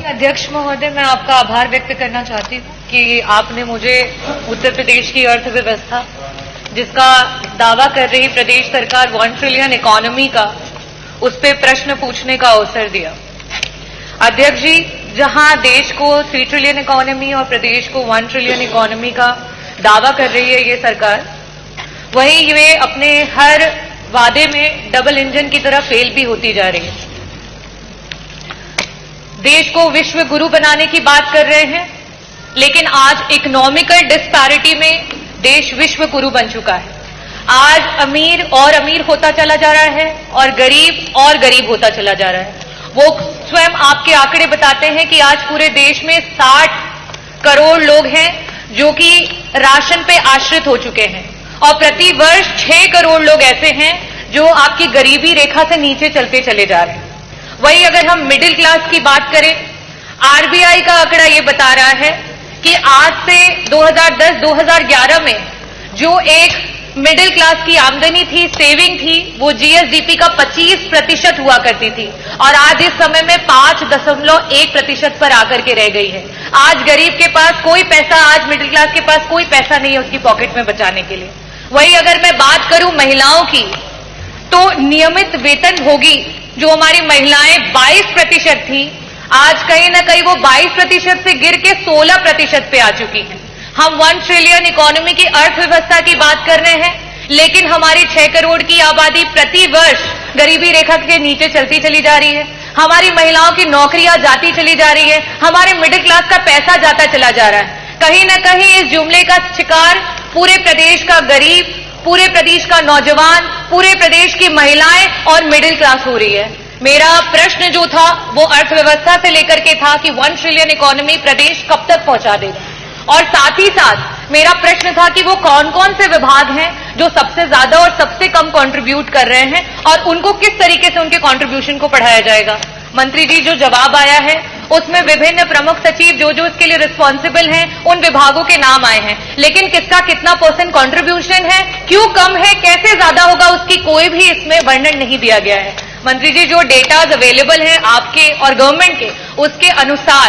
अध्यक्ष महोदय, मैं आपका आभार व्यक्त करना चाहती हूँ कि आपने मुझे उत्तर प्रदेश की अर्थव्यवस्था, जिसका दावा कर रही प्रदेश सरकार 1 ट्रिलियन इकोनॉमी का, उस पे प्रश्न पूछने का अवसर दिया। अध्यक्ष जी, जहां देश को 3 ट्रिलियन इकोनॉमी और प्रदेश को 1 ट्रिलियन इकोनॉमी का दावा कर रही है ये सरकार, वहीं वे अपने हर वादे में डबल इंजन की तरह फेल भी होती जा रही है। देश को विश्व गुरु बनाने की बात कर रहे हैं, लेकिन आज इकोनॉमिकल डिस्पैरिटी में देश विश्व गुरु बन चुका है। आज अमीर और अमीर होता चला जा रहा है और गरीब होता चला जा रहा है। वो स्वयं आपके आंकड़े बताते हैं कि आज पूरे देश में 60 करोड़ लोग हैं जो कि राशन पे आश्रित हो चुके हैं और प्रति वर्ष 6 करोड़ लोग ऐसे हैं जो आपकी गरीबी रेखा से नीचे चलते चले जा रहे हैं। वहीं अगर हम मिडिल क्लास की बात करें, आरबीआई का आंकड़ा ये बता रहा है कि आज से 2010-2011 में जो एक मिडिल क्लास की आमदनी थी, सेविंग थी, वो जीएसडीपी का 25% हुआ करती थी और आज इस समय में 5.1% पर आकर के रह गई है। आज गरीब के पास कोई पैसा, आज मिडिल क्लास के पास कोई पैसा नहीं है उसकी पॉकेट में बचाने के लिए। वहीं अगर मैं बात करूं महिलाओं की, तो नियमित वेतन भोगी जो हमारी महिलाएं 22% थी, आज कहीं ना कहीं वो 22% से गिर के 16% पे आ चुकी हैं। हम 1 ट्रिलियन इकोनॉमी की अर्थव्यवस्था की बात कर रहे हैं, लेकिन हमारी 6 करोड़ की आबादी प्रति वर्ष गरीबी रेखा के नीचे चलती चली जा रही है। हमारी महिलाओं की नौकरियां जाती चली जा रही है, हमारे मिडिल क्लास का पैसा जाता चला जा रहा है। कहीं ना कहीं इस जुमले का शिकार पूरे प्रदेश का गरीब, पूरे प्रदेश का नौजवान, पूरे प्रदेश की महिलाएं और मिडिल क्लास हो रही है। मेरा प्रश्न जो था वो अर्थव्यवस्था से लेकर के था कि 1 ट्रिलियन इकोनॉमी प्रदेश कब तक पहुंचा देगा, और साथ ही साथ मेरा प्रश्न था कि वो कौन कौन से विभाग हैं जो सबसे ज्यादा और सबसे कम कंट्रीब्यूट कर रहे हैं और उनको किस तरीके से उनके कंट्रीब्यूशन को बढ़ाया जाएगा। मंत्री जी, जो जवाब आया है उसमें विभिन्न प्रमुख सचिव जो इसके लिए रिस्पॉन्सिबल हैं उन विभागों के नाम आए हैं, लेकिन किसका कितना % कंट्रीब्यूशन है, क्यों कम है, कैसे ज्यादा होगा, उसकी कोई भी इसमें वर्णन नहीं दिया गया है। मंत्री जी, जो डेटाज अवेलेबल हैं आपके और गवर्नमेंट के, उसके अनुसार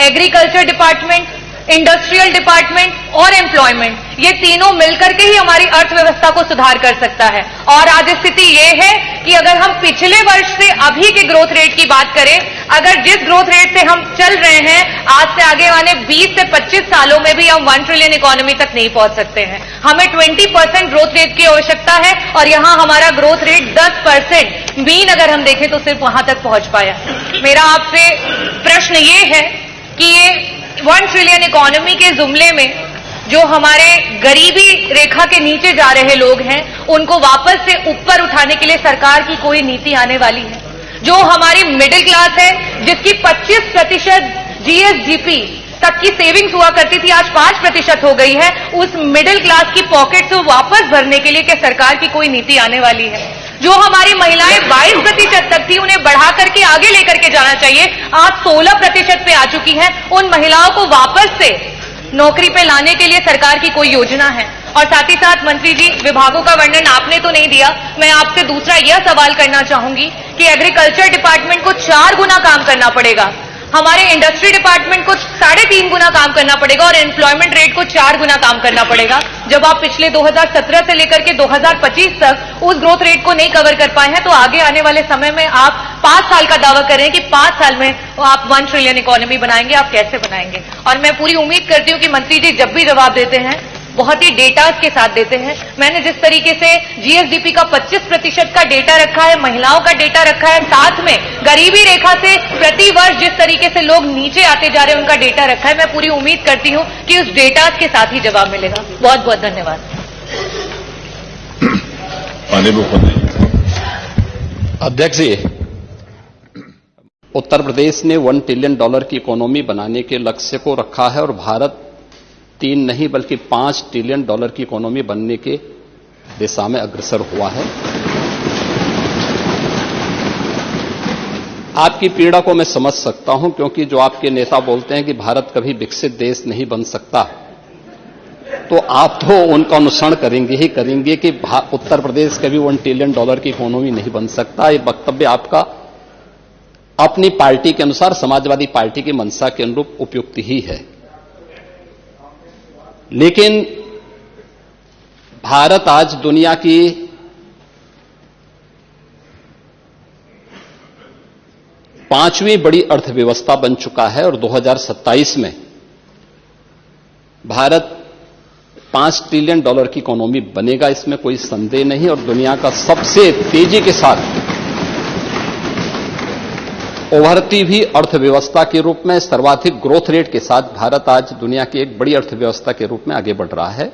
एग्रीकल्चर डिपार्टमेंट, इंडस्ट्रियल डिपार्टमेंट और एम्प्लॉयमेंट, ये तीनों मिलकर के ही हमारी अर्थव्यवस्था को सुधार कर सकता है। और आज स्थिति ये है कि अगर हम पिछले वर्ष से अभी के ग्रोथ रेट की बात करें, अगर जिस ग्रोथ रेट से हम चल रहे हैं, आज से आगे आने 20 से 25 सालों में भी हम 1 ट्रिलियन इकोनॉमी तक नहीं पहुंच सकते हैं। हमें 20% ग्रोथ रेट की आवश्यकता है और यहां हमारा ग्रोथ रेट 10% मीन अगर हम देखें तो सिर्फ वहां तक पहुंच पाया। मेरा आपसे प्रश्न ये है कि ये 1 ट्रिलियन इकोनॉमी के जुमले में जो हमारे गरीबी रेखा के नीचे जा रहे लोग हैं, उनको वापस से ऊपर उठाने के लिए सरकार की कोई नीति आने वाली है? जो हमारी मिडिल क्लास है, जिसकी 25% जीएसडीपी तक की सेविंग्स हुआ करती थी, आज 5% हो गई है, उस मिडिल क्लास की पॉकेट से वापस भरने के लिए क्या सरकार की कोई नीति आने वाली है? जो हमारी महिलाएं 22% तक थी, उन्हें बढ़ा करके आगे लेकर के जाना चाहिए, आज 16% पे आ चुकी हैं। उन महिलाओं को वापस से नौकरी पे लाने के लिए सरकार की कोई योजना है? और साथ ही साथ मंत्री जी, विभागों का वर्णन आपने तो नहीं दिया, मैं आपसे दूसरा यह सवाल करना चाहूंगी कि एग्रीकल्चर डिपार्टमेंट को 4 गुना काम करना पड़ेगा, हमारे इंडस्ट्री डिपार्टमेंट को 3.5 गुना काम करना पड़ेगा और एम्प्लॉयमेंट रेट को 4 गुना काम करना पड़ेगा। जब आप पिछले 2017 से लेकर के 2025 तक उस ग्रोथ रेट को नहीं कवर कर पाए हैं, तो आगे आने वाले समय में आप 5 साल का दावा कर रहे हैं कि 5 साल में आप 1 ट्रिलियन इकोनॉमी बनाएंगे, आप कैसे बनाएंगे? और मैं पूरी उम्मीद करती हूं कि मंत्री जी जब भी जवाब देते हैं बहुत ही डेटाज के साथ देते हैं। मैंने जिस तरीके से जीएसडीपी का 25% का डेटा रखा है, महिलाओं का डेटा रखा है, साथ में गरीबी रेखा से प्रति वर्ष जिस तरीके से लोग नीचे आते जा रहे हैं उनका डेटा रखा है, मैं पूरी उम्मीद करती हूं कि उस डेटाज के साथ ही जवाब मिलेगा। बहुत बहुत धन्यवाद। अध्यक्ष जी, उत्तर प्रदेश ने $1 ट्रिलियन की इकोनॉमी बनाने के लक्ष्य को रखा है और भारत 3 नहीं बल्कि $5 ट्रिलियन की इकोनॉमी बनने के दिशा में अग्रसर हुआ है। आपकी पीड़ा को मैं समझ सकता हूं, क्योंकि जो आपके नेता बोलते हैं कि भारत कभी विकसित देश नहीं बन सकता, तो आप तो उनका अनुसरण करेंगे ही करेंगे कि उत्तर प्रदेश कभी $1 ट्रिलियन की इकोनॉमी नहीं बन सकता। ये वक्तव्य आपका अपनी पार्टी के अनुसार, समाजवादी पार्टी की मंशा के अनुरूप उपयुक्त ही है। लेकिन भारत आज दुनिया की पांचवीं बड़ी अर्थव्यवस्था बन चुका है और 2027 में भारत $5 ट्रिलियन की इकोनॉमी बनेगा, इसमें कोई संदेह नहीं। और दुनिया का सबसे तेजी के साथ उभरती हुई अर्थव्यवस्था के रूप में, सर्वाधिक ग्रोथ रेट के साथ भारत आज दुनिया की एक बड़ी अर्थव्यवस्था के रूप में आगे बढ़ रहा है।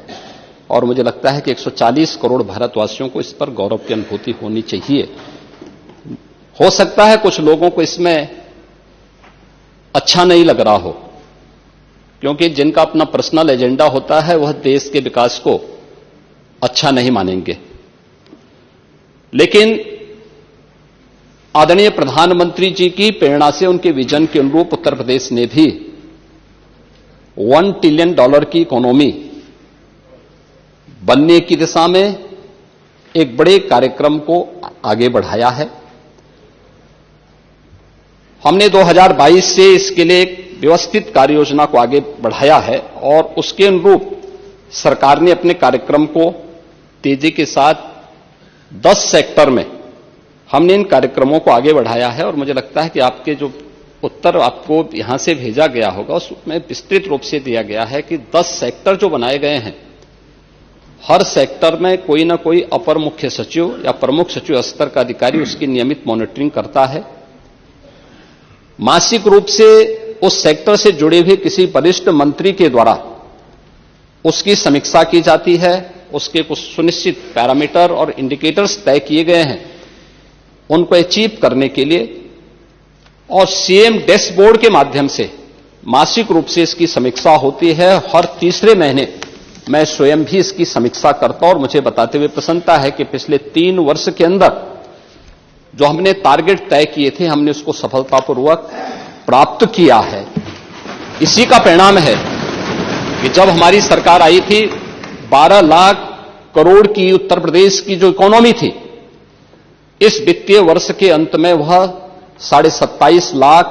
और मुझे लगता है कि 140 करोड़ भारतवासियों को इस पर गौरव की अनुभूति होनी चाहिए। हो सकता है कुछ लोगों को इसमें अच्छा नहीं लग रहा हो, क्योंकि जिनका अपना पर्सनल एजेंडा होता है वह देश के विकास को अच्छा नहीं मानेंगे। लेकिन आदरणीय प्रधानमंत्री जी की प्रेरणा से, उनके विजन के अनुरूप उत्तर प्रदेश ने भी $1 ट्रिलियन की इकोनॉमी बनने की दिशा में एक बड़े कार्यक्रम को आगे बढ़ाया है। हमने 2022 से इसके लिए एक व्यवस्थित कार्य योजना को आगे बढ़ाया है और उसके अनुरूप सरकार ने अपने कार्यक्रम को तेजी के साथ 10 सेक्टर में हमने इन कार्यक्रमों को आगे बढ़ाया है। और मुझे लगता है कि आपके जो उत्तर आपको यहां से भेजा गया होगा उसमें विस्तृत रूप से दिया गया है कि 10 सेक्टर जो बनाए गए हैं, हर सेक्टर में कोई ना कोई अपर मुख्य सचिव या प्रमुख सचिव स्तर का अधिकारी उसकी नियमित मॉनिटरिंग करता है। मासिक रूप से उस सेक्टर से जुड़े हुए किसी वरिष्ठ मंत्री के द्वारा उसकी समीक्षा की जाती है। उसके कुछ सुनिश्चित पैरामीटर और इंडिकेटर्स तय किए गए हैं उनको अचीव करने के लिए, और सीएम डैशबोर्ड के माध्यम से मासिक रूप से इसकी समीक्षा होती है। हर तीसरे महीने मैं स्वयं भी इसकी समीक्षा करता हूं और मुझे बताते हुए प्रसन्नता है कि पिछले 3 वर्ष के अंदर जो हमने टारगेट तय किए थे, हमने उसको सफलतापूर्वक प्राप्त किया है। इसी का परिणाम है कि जब हमारी सरकार आई थी, 12 लाख करोड़ की उत्तर प्रदेश की जो इकोनॉमी थी, इस वित्तीय वर्ष के अंत में वह 27.5 लाख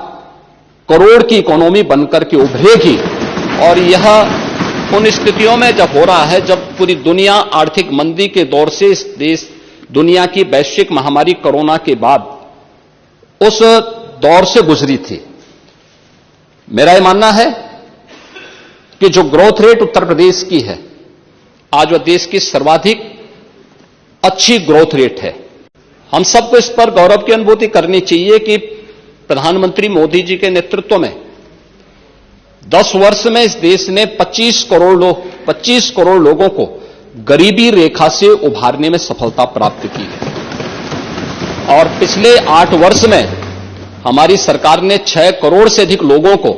करोड़ की इकोनॉमी बनकर के उभरेगी। और यह उन स्थितियों में जब हो रहा है जब पूरी दुनिया आर्थिक मंदी के दौर से इस देश दुनिया की वैश्विक महामारी कोरोना के बाद उस दौर से गुजरी थी। मेरा यह मानना है कि जो ग्रोथ रेट उत्तर प्रदेश की है, आज वह देश की सर्वाधिक अच्छी ग्रोथ रेट है। हम सबको इस पर गौरव की अनुभूति करनी चाहिए कि प्रधानमंत्री मोदी जी के नेतृत्व में 10 वर्ष में इस देश ने 25 करोड़ लोगों को गरीबी रेखा से उभारने में सफलता प्राप्त की है। और पिछले 8 वर्ष में हमारी सरकार ने 6 करोड़ से अधिक लोगों को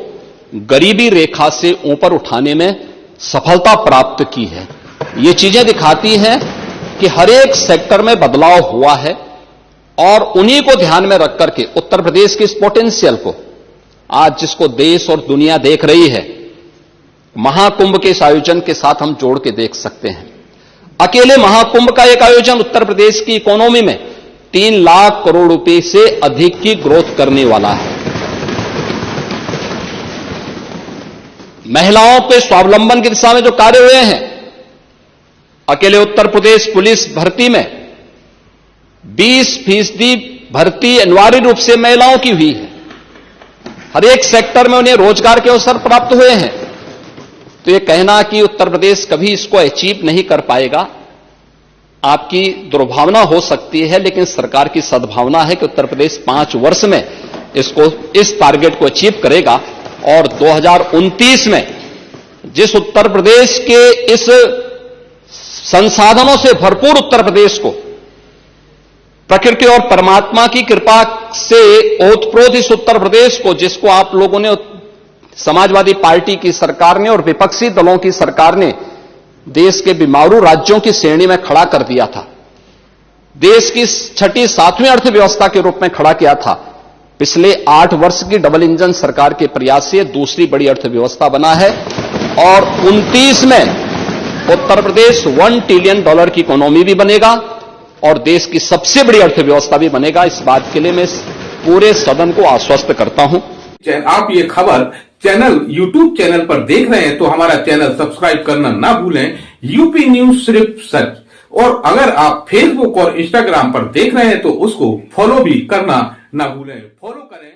गरीबी रेखा से ऊपर उठाने में सफलता प्राप्त की है। ये चीजें दिखाती हैं कि हर एक सेक्टर में बदलाव हुआ है और उन्हीं को ध्यान में रख करके उत्तर प्रदेश के इस पोटेंशियल को आज जिसको देश और दुनिया देख रही है, महाकुंभ के इस आयोजन के साथ हम जोड़ के देख सकते हैं। अकेले महाकुंभ का एक आयोजन उत्तर प्रदेश की इकोनॉमी में 3 लाख करोड़ रुपए से अधिक की ग्रोथ करने वाला है। महिलाओं के स्वावलंबन की दिशा में जो कार्य हुए हैं, अकेले उत्तर प्रदेश पुलिस भर्ती में 20% भर्ती अनिवार्य रूप से महिलाओं की हुई है। हर एक सेक्टर में उन्हें रोजगार के अवसर प्राप्त हुए हैं। तो यह कहना कि उत्तर प्रदेश कभी इसको अचीव नहीं कर पाएगा, आपकी दुर्भावना हो सकती है, लेकिन सरकार की सद्भावना है कि उत्तर प्रदेश 5 वर्ष में इस टारगेट को अचीव करेगा। और 2029 में जिस उत्तर प्रदेश के इस संसाधनों से भरपूर उत्तर प्रदेश को, प्रकृति और परमात्मा की कृपा से ओतप्रोत इस उत्तर प्रदेश को, जिसको आप लोगों ने, समाजवादी पार्टी की सरकार ने और विपक्षी दलों की सरकार ने देश के बीमारू राज्यों की श्रेणी में खड़ा कर दिया था, देश की 6ठी 7वीं अर्थव्यवस्था के रूप में खड़ा किया था, पिछले 8 वर्ष की डबल इंजन सरकार के प्रयास से दूसरी बड़ी अर्थव्यवस्था बना है। और 29 में उत्तर प्रदेश $1 ट्रिलियन की इकोनॉमी भी बनेगा और देश की सबसे बड़ी अर्थव्यवस्था भी बनेगा। इस बात के लिए मैं पूरे सदन को आश्वस्त करता हूं। आप ये खबर यूट्यूब चैनल पर देख रहे हैं तो हमारा चैनल सब्सक्राइब करना ना भूलें, यूपी न्यूज सिर्फ सच। और अगर आप फेसबुक और इंस्टाग्राम पर देख रहे हैं तो उसको फॉलो भी करना ना भूलें। फॉलो करें।